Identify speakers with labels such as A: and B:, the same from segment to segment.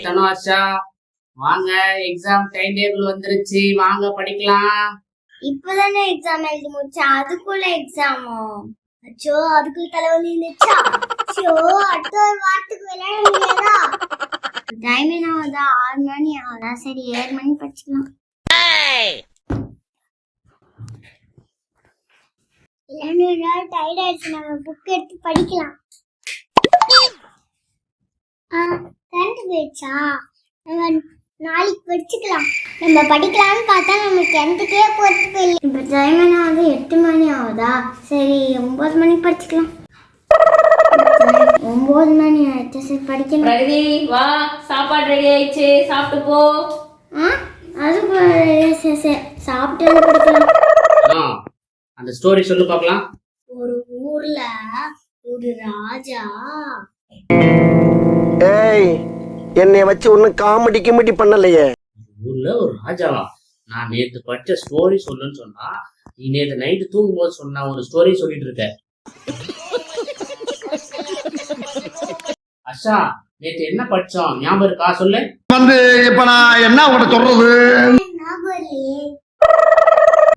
A: தனுஷா வாங்க, exam time table வந்துருச்சு, வாங்க படிக்கலாம்.
B: இப்பதானே எக்ஸாம் எழுதி முடிச்சேன், அதுக்குள்ள எக்ஸாமோ? அச்சோ, அதுக்குள்ள தலைவலி இருந்துச்சா? அச்சோ, அடுத்த ஒரு வாரத்துக்கு விளையாட முடியாதா? டைம் என்ன ஆகுதா? 6 மணி ஆகுதா? சரி 7 மணி படிச்சுக்கலாம். இல்லைன்னா டயர்ட் ஆயிடுச்சு, நம்ம புக் எடுத்து படிக்கலாம். கரண்ட் போயிடுச்சா? நம்ம நாளைக்கு படிச்சுக்கலாம். நம்ம படிக்கலாம்னு பார்த்தா நம்ம 10க்கே போறதுக்கு இல்லை. இப்போ டைம் என்ன ஆகுது? 8 மணி ஆகுதா? சரி 9 மணிக்கு படிச்சுக்கலாம். 9 மணி ஆயிடுச்சு, சரி படிக்கலாம்.
C: பிரகதி வா, சாப்பாடு ரெடி ஆயிடுச்சு, சாப்பிட்டு போ.
B: அது சரி சாப்பிட்டு படிக்கலாம்.
A: அந்த ஸ்டோரி சொல்லு பார்க்கலாம்.
B: ஒரு ஊர்ல ஒரு ராஜா.
D: ஏய், என்னைய வச்சு ஒன்னும் காமெடி கிமெடி பண்ணலையே.
A: ஊர்ல ஒரு ராஜாவா? நான் நேத்து படிச்ச ஸ்டோரி சொல்லுன்னு சொன்னா, நீ நேத்து நைட்டு தூங்கும் போது சொன்ன ஒரு ஸ்டோரி சொல்லிட்டு இருக்க. அஷா, நேத்து என்ன படிச்சோம் ஞாபகம் இருக்கா? சொல்லு.
D: இப்ப நான் என்ன உங்கள்கிட்ட சொல்றது?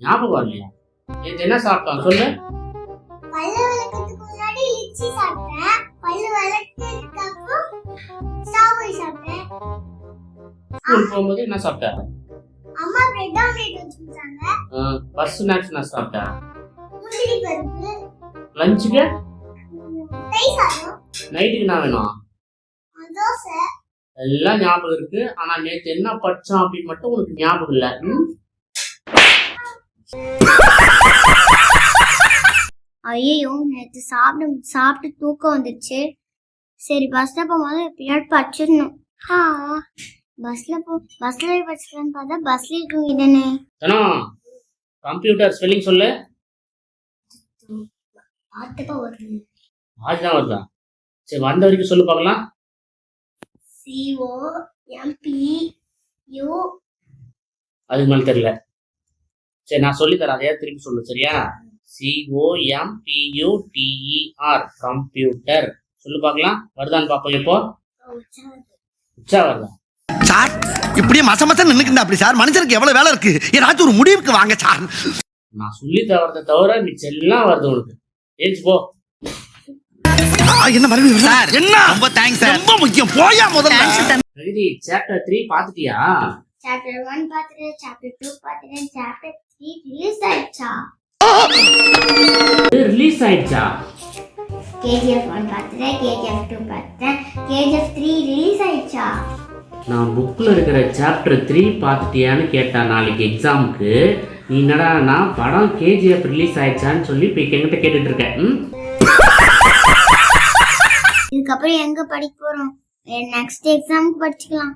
A: ஞாபகம் இல்லையா? நேத்து என்ன சாப்பிட்டோம் சொல்லு.
B: பல்லு விளக்கத்துக்கு முன்னாடி லிச்சி சாப்பிட்டேன். பல்லு விளக்கத்துக்கு அப்புறம் ஸ்ட்ராபெரி சாப்பிட்டேன்.
A: ஸ்கூல் போகும்போது என்ன சாப்பிட்ட?
B: அம்மா பிரெட் ஆம்லெட் வச்சிருந்தாங்க.
A: ஃபர்ஸ்ட் ஸ்நாக்ஸ் என்ன சாப்பிட்ட?
B: முந்திரி பருப்பு.
A: லஞ்சுக்கு
B: தயிர் சாதம்.
A: நைட்டுக்கு என்ன வேணும்?
B: தோசை.
A: எல்லாம் ஞாபகம் இருக்கு, ஆனா நேத்து என்ன படிச்சோம் அப்படின்னு மட்டும் உனக்கு ஞாபகம் இல்ல.
B: ஐயோ, நேற்று சாப்பிட்டு தூக்கம் வந்துடுச்சு. சரி பஸ்ல போகும்போது எப்படியாவது படிச்சிடணும். பஸ்ல படிச்சுக்கலான்னு பார்த்தா பஸ்ல தூங்கிட்டேனே.
A: கம்ப்யூட்டர் ஸ்பெல்லிங் சொல்லு.
B: பார்த்துப்பா வருது.
A: அதுதான் வருதா? சரி வந்த வரைக்கும் சொல்லு பார்க்கலாம்.
B: COMPU.
A: அதுக்கு மேல தெரியல. சரி நான் சொல்லி தரேன், அதையா திருப்பி சொல்லு சரியா? COMPUTER கம்ப்யூட்டர் சொல்லு பார்க்கலாம். வருதான்னு பார்ப்போம். இப்போ உச்சா வருதா?
D: சார் இப்படியே மசமசம் நின்னுக்குண்டா அப்படி சார்? மனுஷனுக்கு எவ்வளவு வேலை இருக்கு, ஏதாச்சும் ஒரு முடிவுக்கு வாங்க சார்.
A: நான் சொல்லி தவிர மிச்சம் எல்லாம் வருது உனக்கு. ஏஞ்சு போ.
D: என்ன மறுபடியும் சார்? என்ன ரொம்ப தேங்க்ஸ் சார், ரொம்ப முக்கியம். போயா முதல்ல.
A: பிரகதி, சாப்டர் 3 பாத்துட்டியா?
B: சாப்டர் 1 பார்த்துட்டேன், சாப்டர் 2 பார்த்துட்டேன், சாப்டர் 3 ரிலீஸ் ஆயிடுச்சா?
A: ரிலீஸ் ஆயிடுச்சா?
B: KGF 1 பார்த்துட்டேன், KGF 2 பார்த்துட்டேன், KGF 3 ரிலீஸ் ஆயிடுச்சா?
A: நான் புக்ல இருக்கிற சாப்டர் 3 பார்த்துட்டியான்னு கேட்டா நாளைக்கு எக்ஸாமுக்கு, நீ என்னடா நான் படம் KGF ரிலீஸ் ஆயிடுச்சான்னு சொல்லி இப்போ என்கிட்ட கேட்டுட்டு இருக்கேன்.
B: இதுக்கப்புறம் எங்க படிக்க போறோம்? நெக்ஸ்ட் எக்ஸாமுக்கு படிச்சுக்கலாம்.